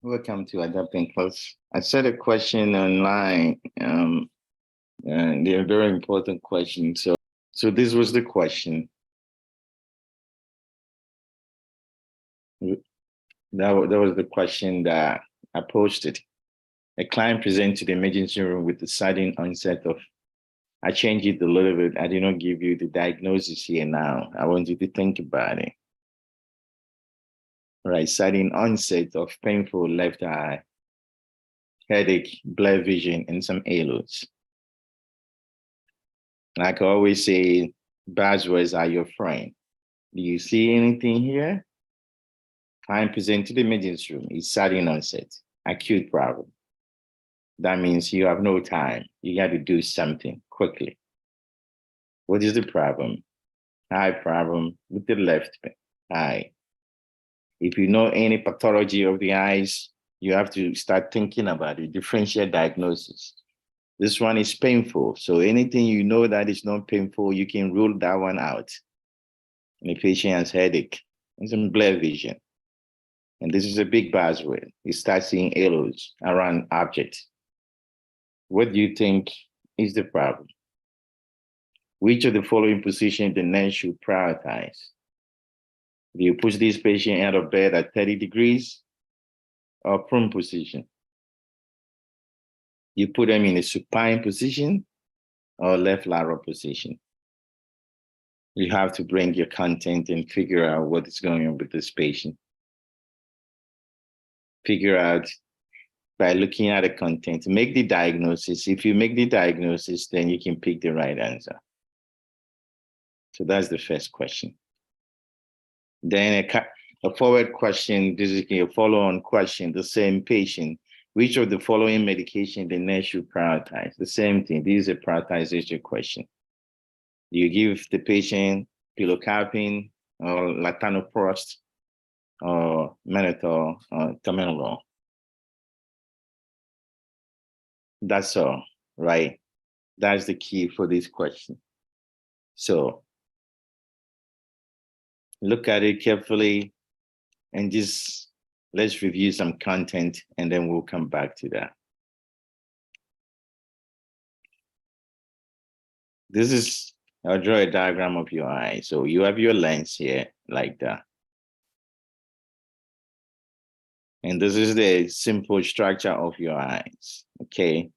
Welcome to Adapting Class. I said a question online, and they're a very important question. So this was the question. That was the question that I posted. A client presented to the emergency room with the sudden onset of, I changed it a little bit. I did not give you the diagnosis here now. I want you to think about it. Right, sudden onset of painful left eye, headache, blurred vision, and some halos. Like I always say, buzzwords are your friend. Do you see anything here? Client present to the emergency room. It's sudden onset, acute problem. That means you have no time. You got to do something quickly. What is the problem? Eye problem with the left eye. If you know any pathology of the eyes, you have to start thinking about it, differential diagnosis. This one is painful. So anything you know that is not painful, you can rule that one out. And the patient has headache and some blurred vision. And this is a big buzzword. You start seeing halos around objects. What do you think is the problem? Which of the following positions the nurse should prioritize? Do you push this patient out of bed at 30 degrees or prone position? You put them in a supine position or left lateral position. You have to bring your content and figure out what is going on with this patient. Figure out by looking at the content, make the diagnosis. If you make the diagnosis, then you can pick the right answer. So that's the first question. Then a forward question, this is a follow-on question, the same patient. Which of the following medication the nurse should prioritize? The same thing, this is a prioritization question. Do you give the patient pilocarpine or latanoprost or mannitol or timolol? That's all, right? That's the key for this question. So look at it carefully and just let's review some content and then we'll come back to that. This is, I'll draw a diagram of your eye. So you have your lens here like that. And this is the simple structure of your eyes, okay?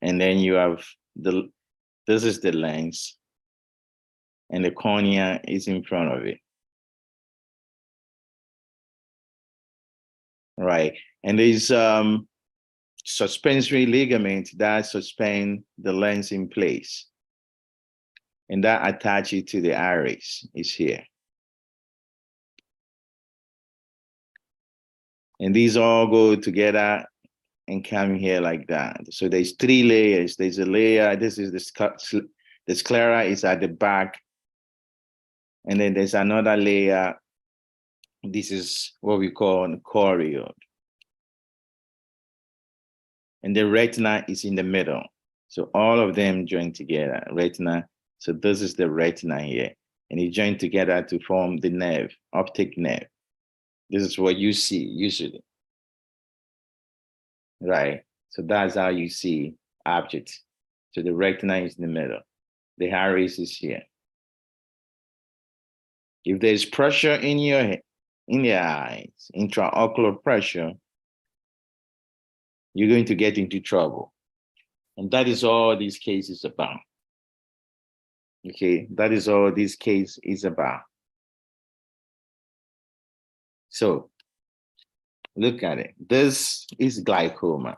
And then you have this is the lens and the cornea is in front of it. Right, and there's suspensory ligament that suspend the lens in place. And that attach it to the iris is here. And these all go together and come here like that. So there's three layers. There's a layer, this is the sclera is at the back. And then there's another layer. This is what we call the choroid. And the retina is in the middle. So all of them join together, retina. So this is the retina here. And it join together to form the nerve, optic nerve. This is what you see usually. Right, so that's how you see objects. So the retina is in the middle. The iris is here. If there's pressure in your eyes, intraocular pressure, you're going to get into trouble. And that is all this case is about. Okay, that is all this case is about. So look at it. This is glaucoma.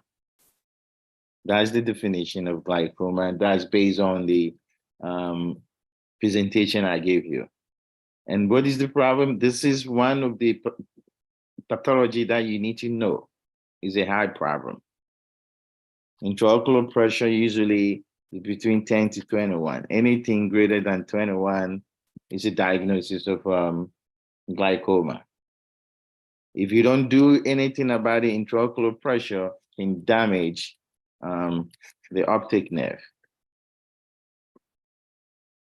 That's the definition of glaucoma. That's based on the presentation I gave you. And what is the problem? This is one of the pathology that you need to know is a high problem. Intraocular pressure usually is between 10 to 21. Anything greater than 21 is a diagnosis of glaucoma. If you don't do anything about the intraocular pressure, it can damage the optic nerve.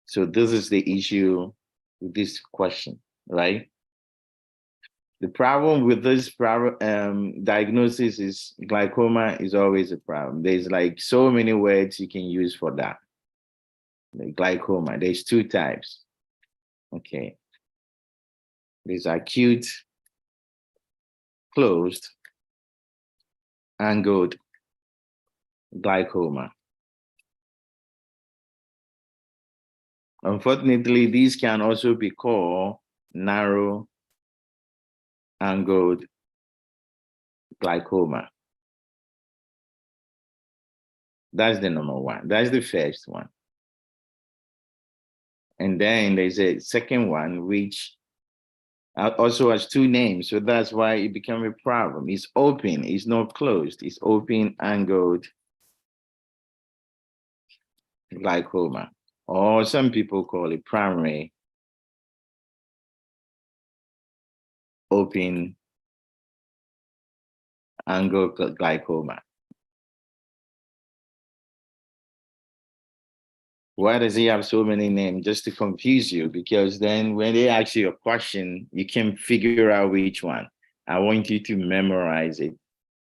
So this is the issue with this question, right? The problem with this diagnosis is glaucoma is always a problem. There's like so many words you can use for that. The glaucoma, there's two types. Okay. There's acute, closed, angled glaucoma. Unfortunately, these can also be called narrow angled glaucoma. That's the number one. That's the first one. And then there's a second one, which also has two names. So that's why it became a problem. It's open, it's not closed. It's open angled glaucoma. Or some people call it primary open angled glaucoma. Why does he have so many names? Just to confuse you, because then when they ask you a question, you can figure out which one. I want you to memorize it,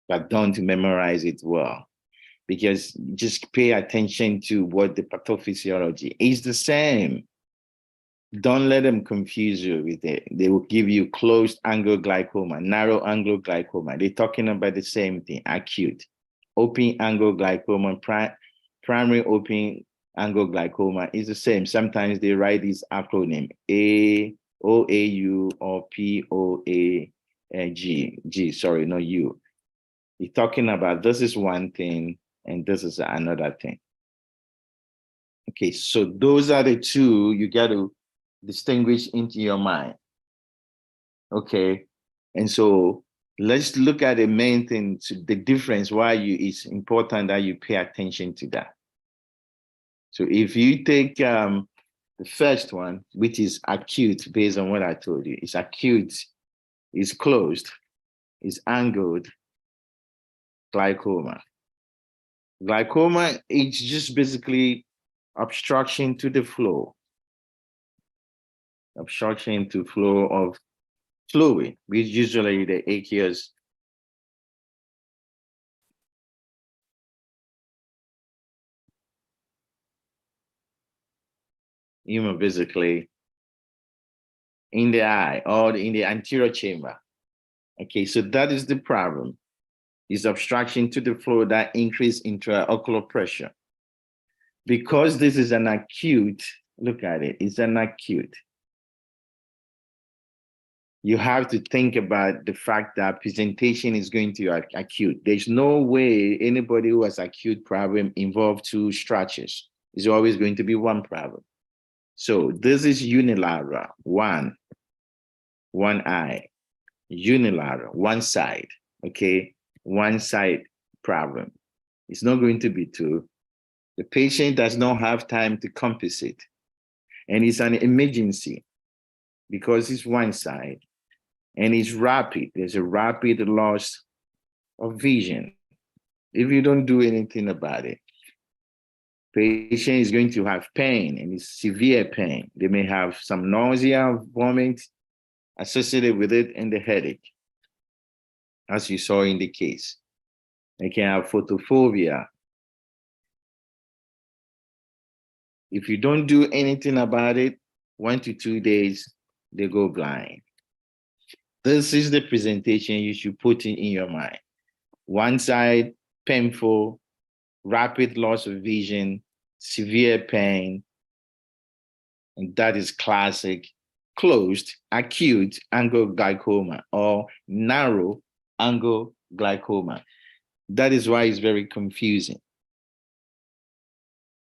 but don't memorize it well, because just pay attention to what the pathophysiology is the same. Don't let them confuse you with it. They will give you closed angle glaucoma, narrow angle glaucoma. They're talking about the same thing, acute. Open angle glaucoma, primary open angle glaucoma is the same. Sometimes they write this acronym OAU or POAG. Sorry, not U. You're talking about this is one thing and this is another thing. Okay, so those are the two you got to distinguish into your mind. Okay, and so let's look at the main thing, the difference, why it's important that you pay attention to that. So if you take the first one, which is acute, based on what I told you, it's acute, it's closed, it's angled glaucoma. Glaucoma is just basically obstruction to the flow. Obstruction to flow of fluid, which usually the aqueous basically in the eye or in the anterior chamber. Okay, so that is the problem. Is obstruction to the flow that increase intraocular pressure. Because this is an acute, look at it, it's an acute. You have to think about the fact that presentation is going to be acute. There's no way anybody who has acute problem involve two structures. It's always going to be one problem. So this is unilateral, one eye, unilateral, one side, okay? One side problem. It's not going to be two. The patient does not have time to compensate. And it's an emergency because it's one side and it's rapid. There's a rapid loss of vision. If you don't do anything about it, patient is going to have pain and it's severe pain. They may have some nausea, vomit associated with it and the headache, as you saw in the case. They can have photophobia. If you don't do anything about it, 1 to 2 days, they go blind. This is the presentation you should put in your mind. One side, painful, rapid loss of vision, severe pain, and that is classic closed acute angle glaucoma or narrow angle glaucoma. That is why it's very confusing.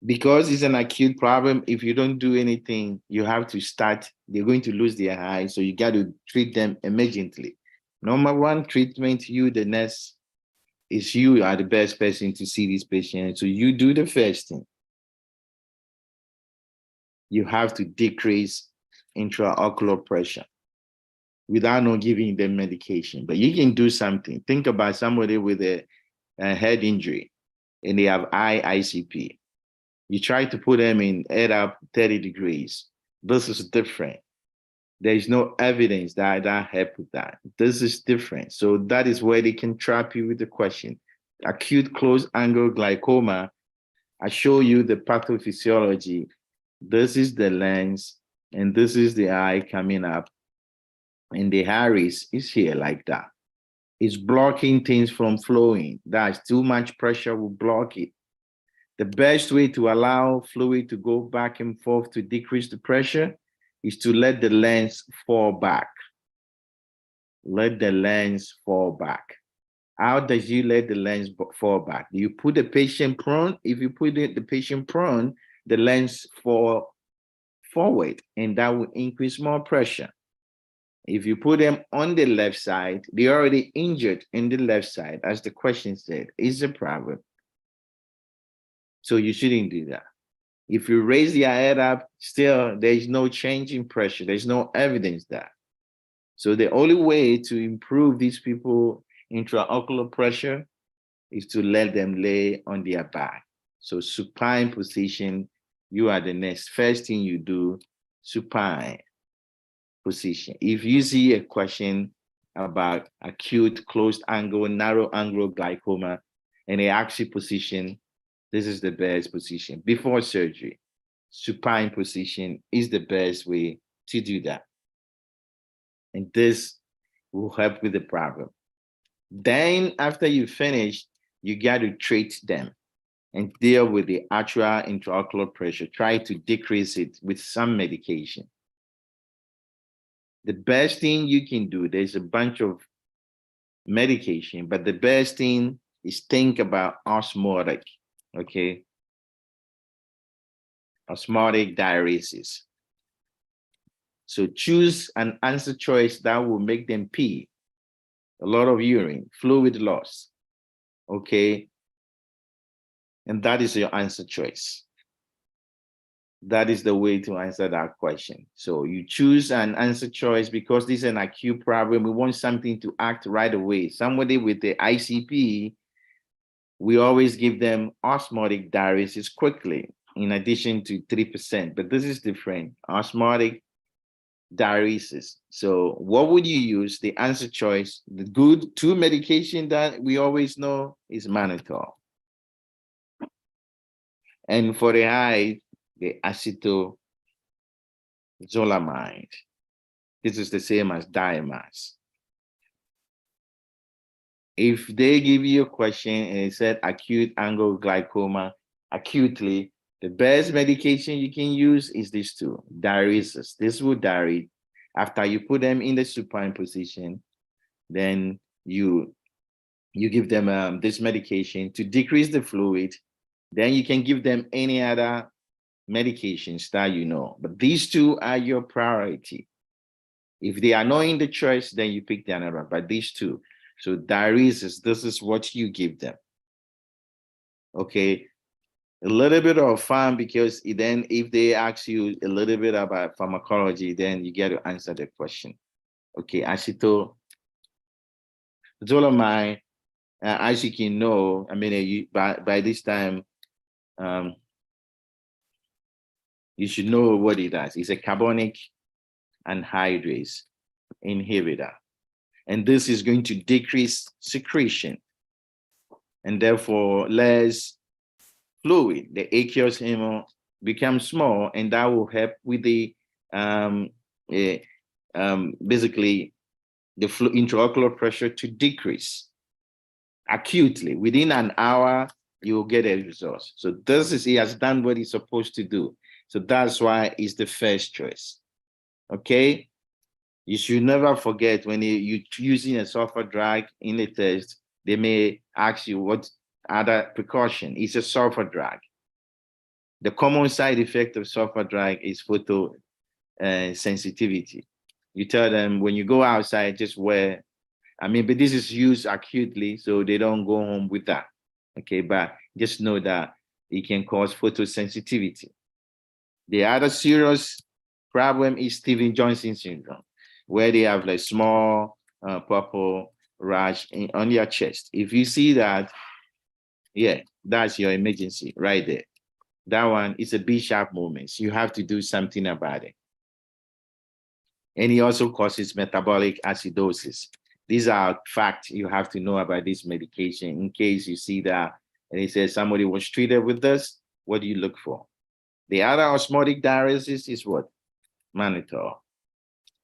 Because it's an acute problem, if you don't do anything, you have to start, they're going to lose their eye, so you got to treat them immediately. Number one treatment, you, the nurse, is you are the best person to see this patient. So you do the first thing. You have to decrease intraocular pressure without not giving them medication. But you can do something. Think about somebody with a head injury and they have eye ICP. You try to put them in head up 30 degrees. This is different. There is no evidence that help with that. This is different. So that is where they can trap you with the question. Acute closed angle glaucoma, I show you the pathophysiology. This is the lens, and this is the eye coming up, and the iris is here like that. It's blocking things from flowing. That's too much pressure will block it. The best way to allow fluid to go back and forth to decrease the pressure is to let the lens fall back. Let the lens fall back. How does you let the lens fall back? Do you put the patient prone? If you put the patient prone, the lens fall forward, and that will increase more pressure. If you put them on the left side, they're already injured in the left side, as the question said, is a problem. So you shouldn't do that. If you raise your head up, still there's no change in pressure. There's no evidence that. So the only way to improve these people intraocular pressure is to let them lay on their back. So supine position, you are the next. First thing you do, supine position. If you see a question about acute closed angle, narrow angle glaucoma, and they ask you position, this is the best position. Before surgery, supine position is the best way to do that. And this will help with the problem. Then after you finish, you got to treat them and deal with the actual intraocular pressure. Try to decrease it with some medication. The best thing you can do, there's a bunch of medication, but the best thing is think about osmotic, okay? Osmotic diuresis. So choose an answer choice that will make them pee, a lot of urine, fluid loss, okay? And that is your answer choice. That is the way to answer that question. So you choose an answer choice because this is an acute problem. We want something to act right away. Somebody with the ICP, we always give them osmotic diuresis quickly, in addition to 3%, but this is different, osmotic diuresis. So what would you use? The answer choice, the good two medication that we always know is mannitol. And for the eye, the acetazolamide. This is the same as Diamas. If they give you a question and it said acute angle glaucoma, acutely, the best medication you can use is these two, diuresis. This will diurete. After you put them in the supine position, then you give them this medication to decrease the fluid. Then you can give them any other medications that you know, but these two are your priority. If they are not in the choice, then you pick the another, but these two. So diuresis, this is what you give them. Okay, a little bit of fun, because then if they ask you a little bit about pharmacology, then you get to answer the question. Okay, acetazolamide, as you can know, I mean, by this time, you should know what it does. It's a carbonic anhydrase inhibitor. And this is going to decrease secretion and therefore less fluid. The aqueous humor becomes small, and that will help with the basically the intraocular pressure to decrease acutely. Within an hour, you will get a result. So this is, he has done what he's supposed to do. So that's why it's the first choice. Okay, you should never forget when you're using a sulfur drug in the test, they may ask you what other precaution. It's a sulfur drug. The common side effect of sulfur drug is photo sensitivity. You tell them when you go outside, just wear, I mean, but this is used acutely, so they don't go home with that. Okay, but just know that it can cause photosensitivity. The other serious problem is Steven-Johnson syndrome, where they have like small purple rash on your chest. If you see that, yeah, that's your emergency right there. That one is a B-sharp moment. So you have to do something about it. And it also causes metabolic acidosis. These are facts you have to know about this medication in case you see that and it says somebody was treated with this. What do you look for? The other osmotic diuresis is what? Mannitol.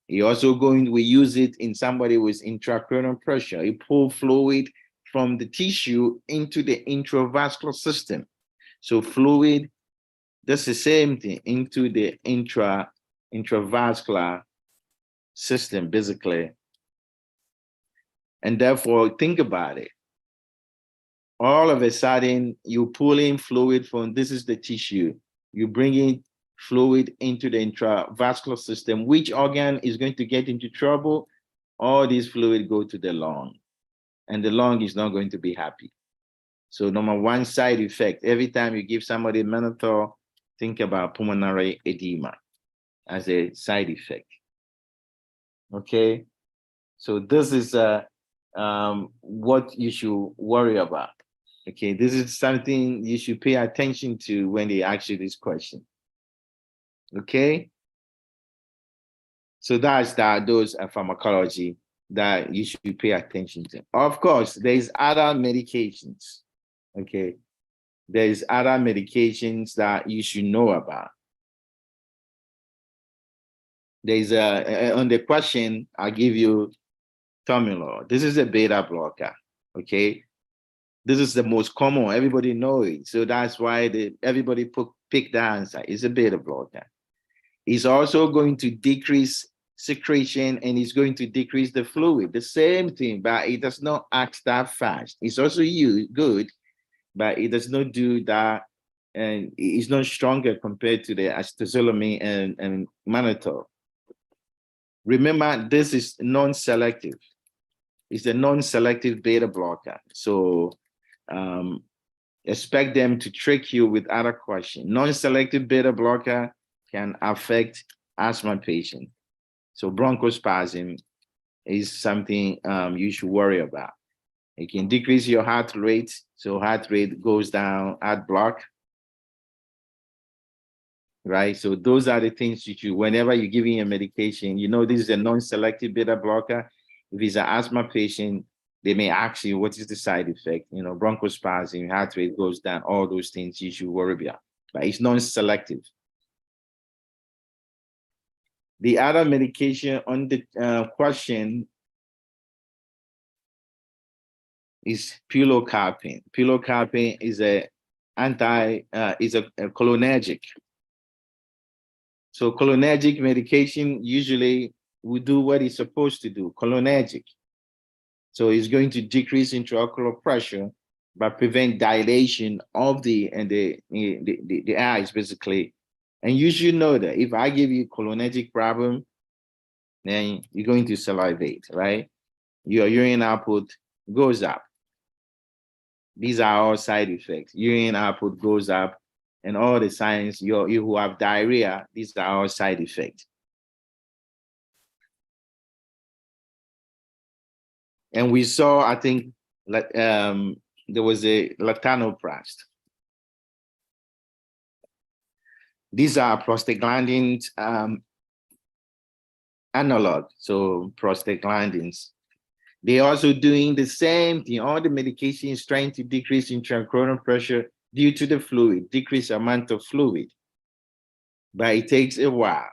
You also we use it in somebody with intracranial pressure. You pull fluid from the tissue into the intravascular system. So fluid, that's the same thing, into the intravascular system, basically. And therefore, think about it. All of a sudden, you pull in fluid from, this is the tissue. You bring in fluid into the intravascular system. Which organ is going to get into trouble? All this fluid go to the lung, and the lung is not going to be happy. So number one side effect, every time you give somebody mannitol, think about pulmonary edema as a side effect. Okay, so this is what you should worry about. Okay, this is something you should pay attention to when they ask you this question. Okay, so those are pharmacology that you should pay attention to. Of course, there's other medications. Okay, there's other medications that you should know about. There's on the question, I'll give you timolol. This is a beta blocker. Okay, this is the most common. Everybody knows it, so that's why everybody pick the answer. It's a beta blocker. It's also going to decrease secretion and it's going to decrease the fluid. The same thing, but it does not act that fast. It's also good, but it does not do that, and it's not stronger compared to the acetazolamine and mannitol. Remember, this is non-selective. It's a non-selective beta blocker. So expect them to trick you with other questions. Non-selective beta blocker can affect asthma patients. So bronchospasm is something you should worry about. It can decrease your heart rate. So heart rate goes down, heart block. Right? So those are the things you should, whenever you're giving a medication, you know, this is a non-selective beta blocker. If it's an asthma patient, they may ask you, what is the side effect? You know, bronchospasm, heart rate goes down, all those things you should worry about. But it's non-selective. The other medication on the question is pilocarpine. Pilocarpine is a cholinergic. So cholinergic medication usually will do what it's supposed to do, cholinergic. So it's going to decrease intraocular pressure, but prevent dilation of the eyes, basically. And you should know that if I give you cholinergic problem, then you're going to salivate, right? Your urine output goes up. These are all side effects. Urine output goes up, and all the signs, you who have diarrhea, these are all side effects. And we saw, I think, there was a latanoprost. These are prostaglandins analog, so prostaglandins. They're also doing the same thing. All the medication is trying to decrease intracranial pressure due to the fluid, decrease amount of fluid. But it takes a while.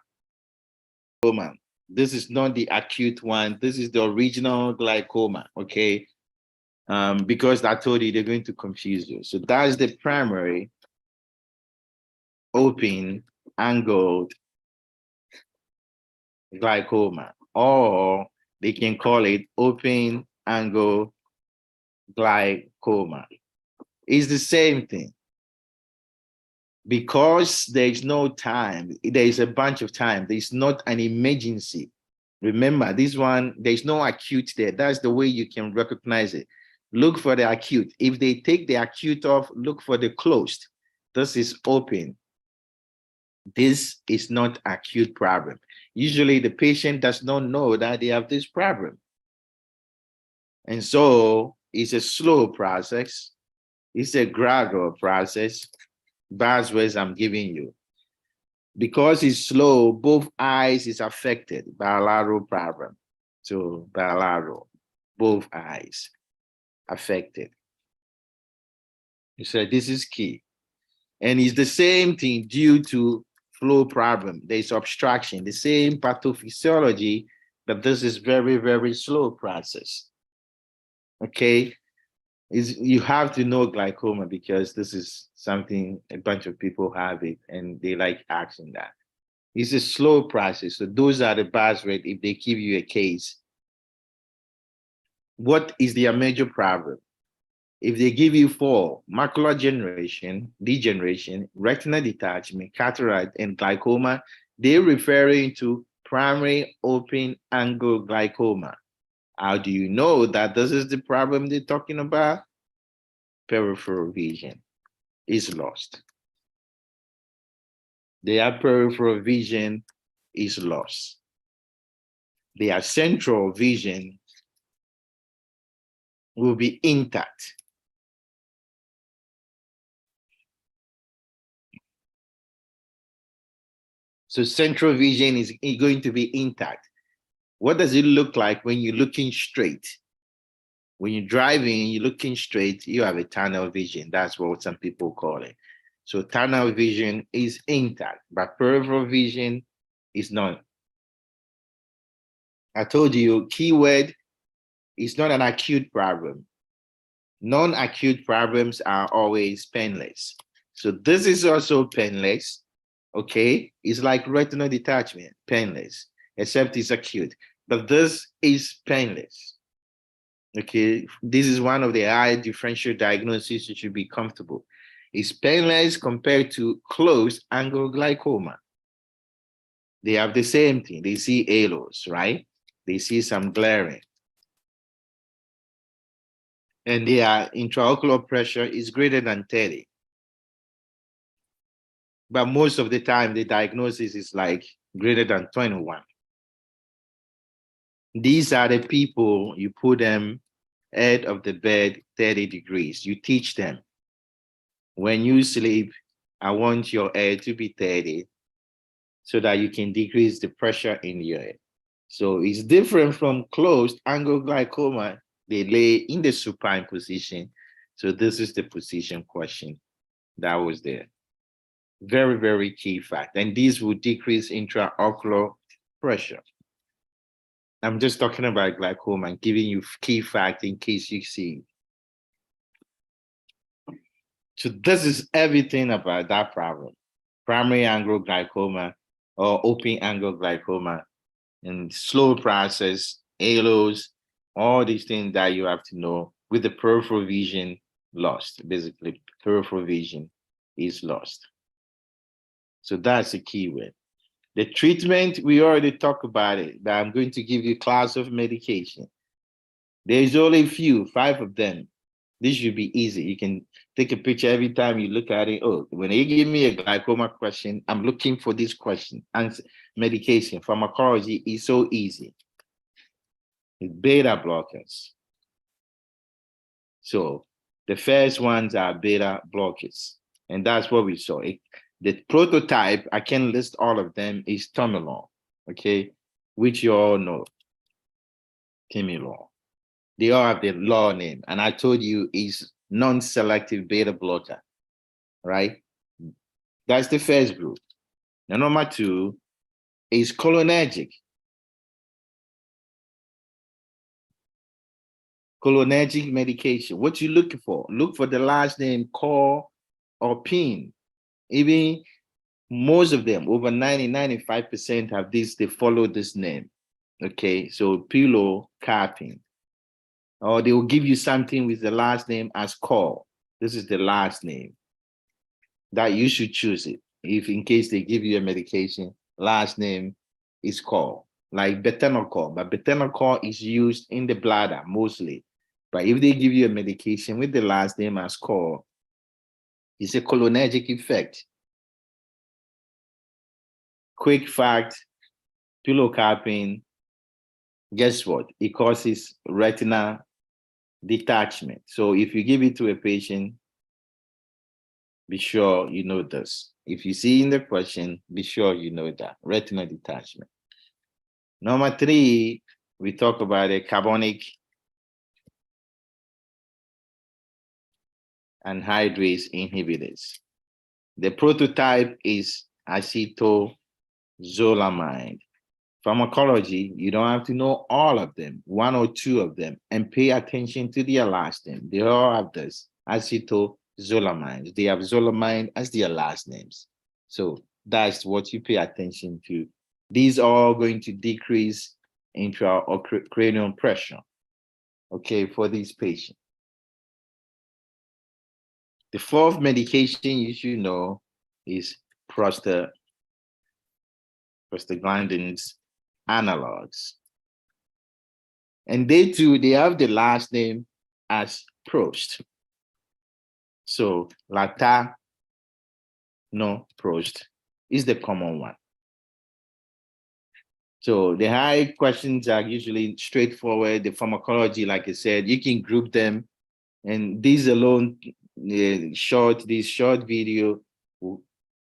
This is not the acute one. This is the original glaucoma, okay? Because I told you they're going to confuse you. So that's the primary open angled glaucoma, or they can call it open angle glaucoma. It's the same thing. Because there's no time, there's a bunch of time, there's not an emergency. Remember, this one, there's no acute there. That's the way you can recognize it. Look for the acute. If they take the acute off, look for the closed. This is open. This is not acute problem. Usually the patient does not know that they have this problem. And so it's a slow process. It's a gradual process. That's what I'm giving you. Because it's slow, both eyes is affected, bilateral problem. So bilateral, both eyes affected. So this is key. And it's the same thing due to flow problem. There's obstruction, the same pathophysiology, but this is very, very slow process. Okay, you have to know glaucoma because this is something a bunch of people have it and they like asking that. It's a slow process. So those are the bars rate if they give you a case. What is their major problem? If they give you 4, macular degeneration, retinal detachment, cataract, and glaucoma, they're referring to primary open angle glaucoma. How do you know that this is the problem they're talking about? Peripheral vision is lost. Their peripheral vision is lost. Their central vision will be intact. So central vision is going to be intact. What does it look like when you're looking straight? When you're driving, you're looking straight, you have a tunnel vision. That's what some people call it. So tunnel vision is intact, but peripheral vision is not. I told you, keyword is not an acute problem. Non-acute problems are always painless. So this is also painless, okay? It's like retinal detachment, painless, except it's acute. But this is painless. Okay, this is one of the high differential diagnoses you should be comfortable. It's painless compared to closed angle glaucoma. They have the same thing. They see halos, right? They see some glaring. And their intraocular pressure is greater than 30. But most of the time, the diagnosis is like greater than 21. These are the people you put them head of the bed 30 degrees. You teach them. When you sleep, I want your head to be 30 so that you can decrease the pressure in your head. So it's different from closed angle glaucoma. They lay in the supine position. So this is the position question that was there. Very, very key fact. And these will decrease intraocular pressure. I'm just talking about glaucoma and giving you key fact in case you see. So this is everything about that problem. Primary angle glaucoma or open angle glaucoma and slow process, halos, all these things that you have to know with the peripheral vision lost. Basically, peripheral vision is lost. So that's the key word. The treatment, we already talked about it, but I'm going to give you a class of medication. There's only a few, 5 of them. This should be easy. You can take a picture every time you look at it. Oh, when they give me a glaucoma question, I'm looking for this question. Answer, medication, pharmacology is so easy. It's beta blockers. So the first ones are beta blockers. And that's what we saw. The prototype, I can list all of them, is timolol, okay, which you all know, timolol. They all have the law name, and I told you is non-selective beta blocker, right? That's the first group. Now, number 2 is cholinergic. Cholinergic medication. What you looking for? Look for the last name, call or pin. Even most of them, over 95% have this, they follow this name. Okay, so pilocarpine. Or they will give you something with the last name as call. This is the last name that you should choose it. If in case they give you a medication, last name is call, like latanoprost, but latanoprost is used in the bladder mostly. But if they give you a medication with the last name as call, it's a cholinergic effect. Quick fact, pilocarpine, guess what? It causes retinal detachment. So if you give it to a patient, Be sure you know this. If you see in the question, be sure you know that. Retinal detachment. Number 3, we talk about a carbonic anhydrase inhibitors. The prototype is acetozolamide. Pharmacology, you don't have to know all of them, 1 or 2 of them, and pay attention to their last name. They all have this, acetozolamide. They have zolamide as their last names. So that's what you pay attention to. These are all going to decrease intracranial pressure, okay, for these patients. The 4th medication you should know is prostaglandins analogs. And they too, they have the last name as Prost. So latanoprost is the common one. So the high questions are usually straightforward. The pharmacology, like I said, you can group them. And these alone, this short video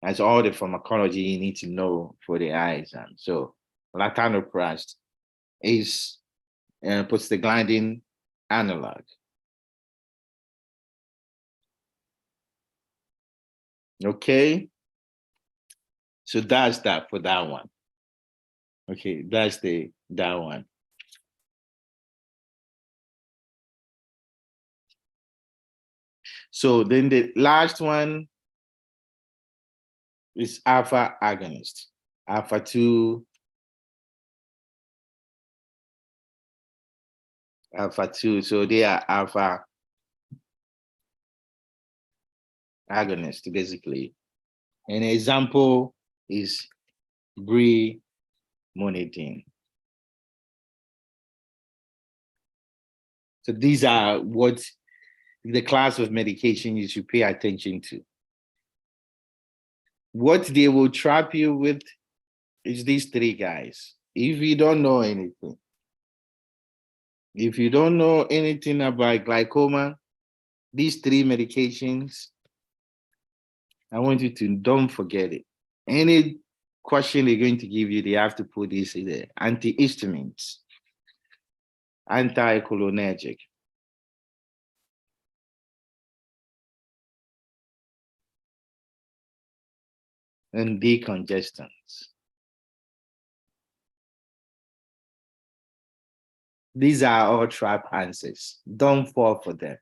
has all the pharmacology you need to know for the eye exam. So latanoprost is prostaglandin analog. Okay, so that's that for that one. Okay, that's that one. So then the last one is alpha agonist, alpha 2, alpha 2. So they are alpha agonist basically. An example is brimonidine. So these are what the class of medication you should pay attention to. What they will trap you with is these 3 guys. If you don't know anything, about glaucoma, these 3 medications, I want you to don't forget it. Any question they're going to give you, they have to put this in there. Antihistamines, anticholinergic, and decongestants. These are all trap answers. Don't fall for them.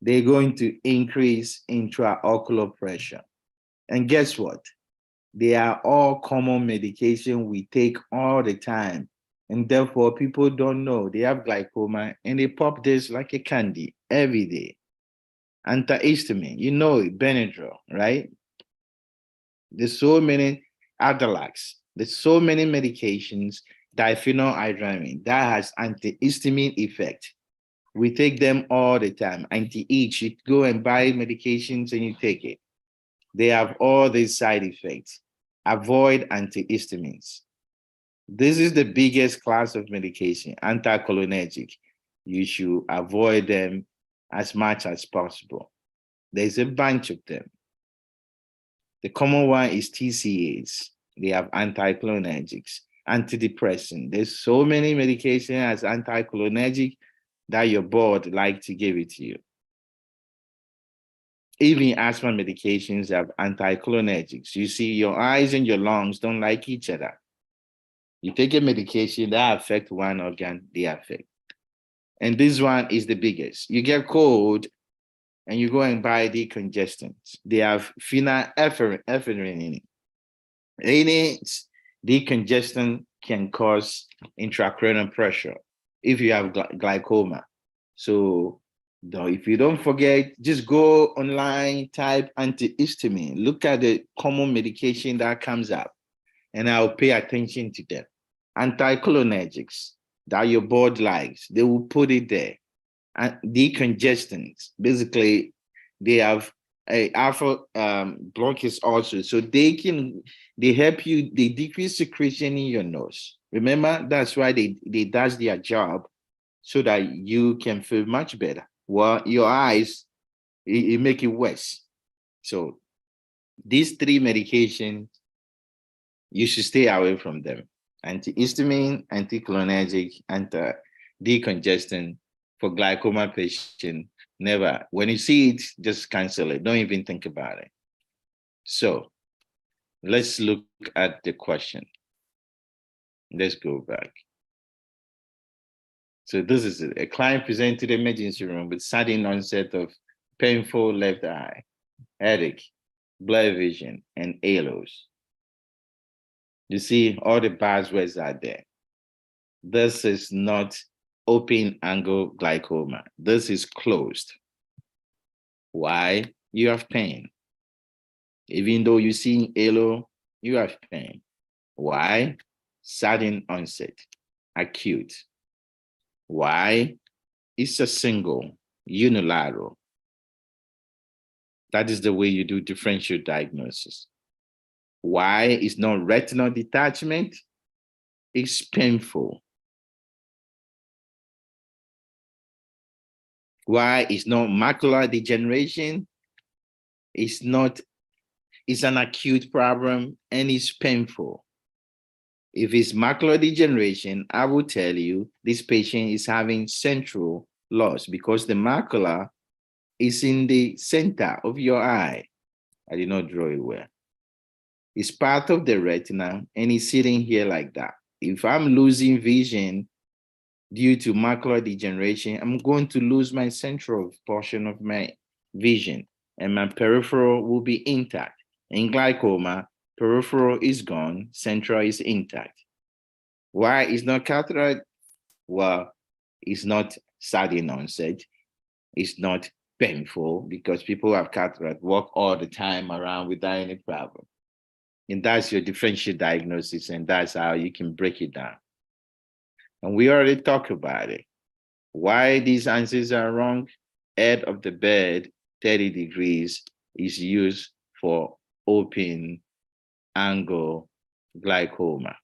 They're going to increase intraocular pressure. And guess what? They are all common medication we take all the time. And therefore, people don't know they have glaucoma and they pop this like a candy every day. Antihistamine, you know it, Benadryl, right? There's so many Adalax. There's so many medications, diphenhydramine, that has antihistamine effect. We take them all the time. Anti-itch, you go and buy medications and you take it. They have all these side effects. Avoid antihistamines. This is the biggest class of medication, anticholinergic. You should avoid them as much as possible. There's a bunch of them. The common one is TCAs. They have anticholinergics, antidepressant. There's so many medications as anticholinergic that your board like to give it to you. Even asthma medications have anticholinergics. You see, your eyes and your lungs don't like each other. You take a medication that affects one organ, they affect. And this one is the biggest. You get cold and you go and buy decongestants. They have phenylephrine in it. Any decongestant can cause intracranial pressure if you have glaucoma. So if you don't forget, just go online, type antihistamine, look at the common medication that comes up, and I'll pay attention to them. Anticholinergics that your board likes, they will put it there. And decongestants, basically, they have a alpha blockers also, so they help you, they decrease secretion in your nose. Remember, that's why they does their job, so that you can feel much better. Well, your eyes, it make it worse. So these three medications, you should stay away from them. Antihistamine, anticholinergic, anti-decongestant for glaucoma patient, never. When you see it, just cancel it. Don't even think about it. So let's look at the question. Let's go back. So this is it. A client presented to the emergency room with sudden onset of painful left eye, headache, blurred vision, and halos. You see, all the buzzwords are there. This is not open angle glaucoma. This is closed. Why? You have pain. Even though you see halo, you have pain. Why? Sudden onset, acute. Why? It's a single, unilateral. That is the way you do differential diagnosis. Why? It's not retinal detachment. It's painful. Why? It's not macular degeneration. It's an acute problem and it's painful. If it's macular degeneration, I will tell you this patient is having central loss because the macula is in the center of your eye. I did not draw it well. It's part of the retina and it's sitting here like that. If I'm losing vision due to macular degeneration, I'm going to lose my central portion of my vision and my peripheral will be intact. In glaucoma, peripheral is gone, central is intact. Why is not cataract? Well, it's not sudden onset. It's not painful because people who have cataract walk all the time around without any problem. And that's your differential diagnosis, and that's how you can break it down. And we already talked about it. Why these answers are wrong? Head of the bed, 30 degrees, is used for open angle glaucoma.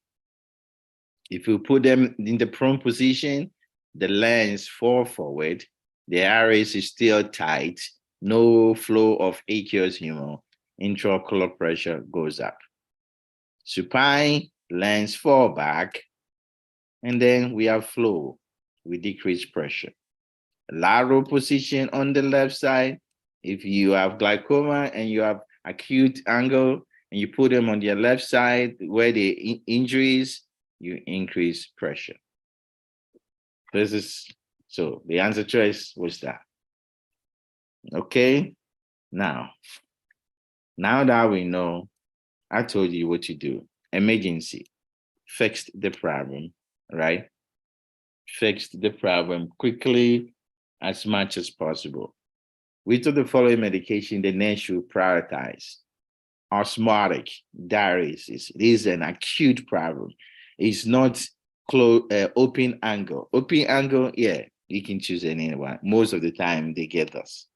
If you put them in the prone position, the lens fall forward, the iris is still tight, no flow of aqueous humor, intraocular pressure goes up. Supine, lens fall back, and then we have flow with decreased pressure. Lateral position on the left side, if you have glaucoma and you have acute angle, and you put them on your left side where the injuries, you increase pressure. So the answer choice was that. Okay, now that we know, I told you what to do. Emergency, fixed the problem, right? Fixed the problem quickly as much as possible. Which of the following medication the nurse should prioritize? Osmotic diuresis. This is an acute problem. It's not open angle. Open angle, yeah, you can choose anyone. Most of the time they get us.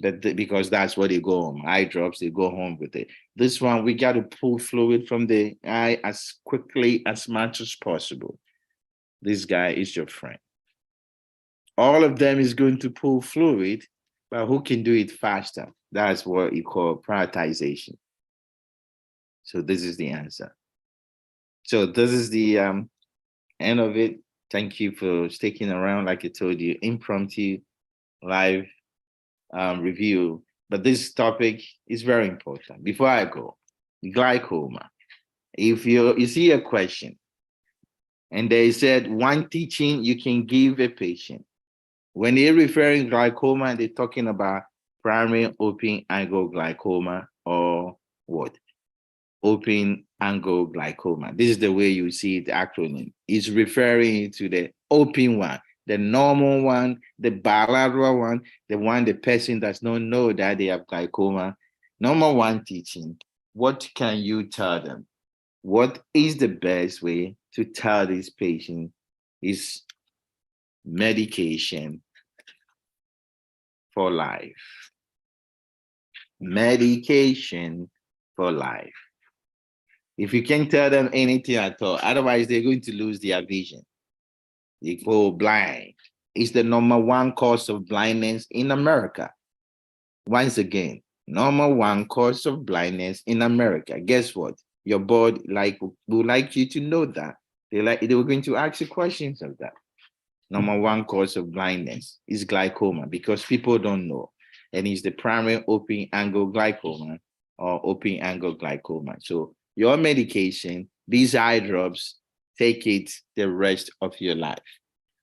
Because that's what they go home. Eye drops, they go home with it. This one, we got to pull fluid from the eye as quickly as much as possible. This guy is your friend. All of them is going to pull fluid, but who can do it faster? That's what you call prioritization. So this is the answer. So this is the end of it. Thank you for sticking around. Like I told you, impromptu live review. But this topic is very important. Before I go, glaucoma. If you see a question, and they said one teaching you can give a patient, when they're referring glaucoma and they're talking about primary open angle glaucoma or what? Open angle glaucoma. This is the way you see the acronym. It's referring to the open one, the normal one, the bilateral one, the one the person does not know that they have glaucoma. Number one teaching, what can you tell them? What is the best way to tell this patient is medication for life. Medication for life. If you can't tell them anything at all, otherwise they're going to lose their vision. They go blind. It's the number one cause of blindness in America. Once again, Number one cause of blindness in America. Guess what? Your board would like you to know that. They were going to ask you questions of that. Number one cause of blindness is glaucoma because people don't know. And it's the primary open angle glaucoma or open angle glaucoma. So your medication, these eye drops, take it the rest of your life.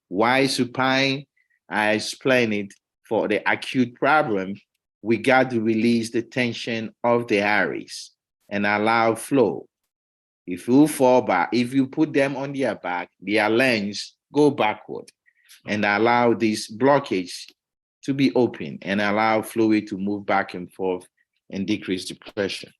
Why supine? I explain it for the acute problem. We got to release the tension of the iris and allow flow. If you fall back, if you put them on their back, their lens go backward and allow this blockage to be open and allow fluid to move back and forth and decrease the pressure.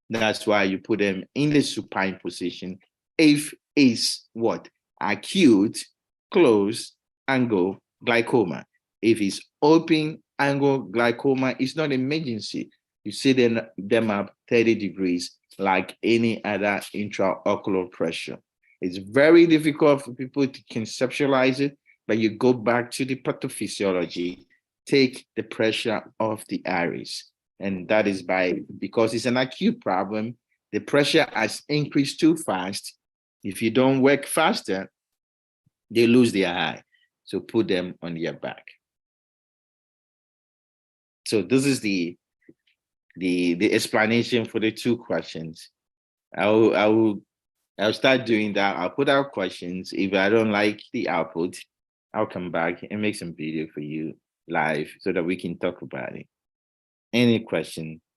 That's why you put them in the supine position. If it's what? Acute, closed angle glaucoma. If it's open angle glaucoma, it's not emergency. You see them up 30 degrees like any other intraocular pressure. It's very difficult for people to conceptualize it, but you go back to the pathophysiology, take the pressure off the iris. And that is because it's an acute problem, the pressure has increased too fast. If you don't work faster, they lose their eye. So put them on their back. So this is the explanation for the two questions. I'll start doing that. I'll put out questions. If I don't like the output, I'll come back and make some video for you live so that we can talk about it. Any question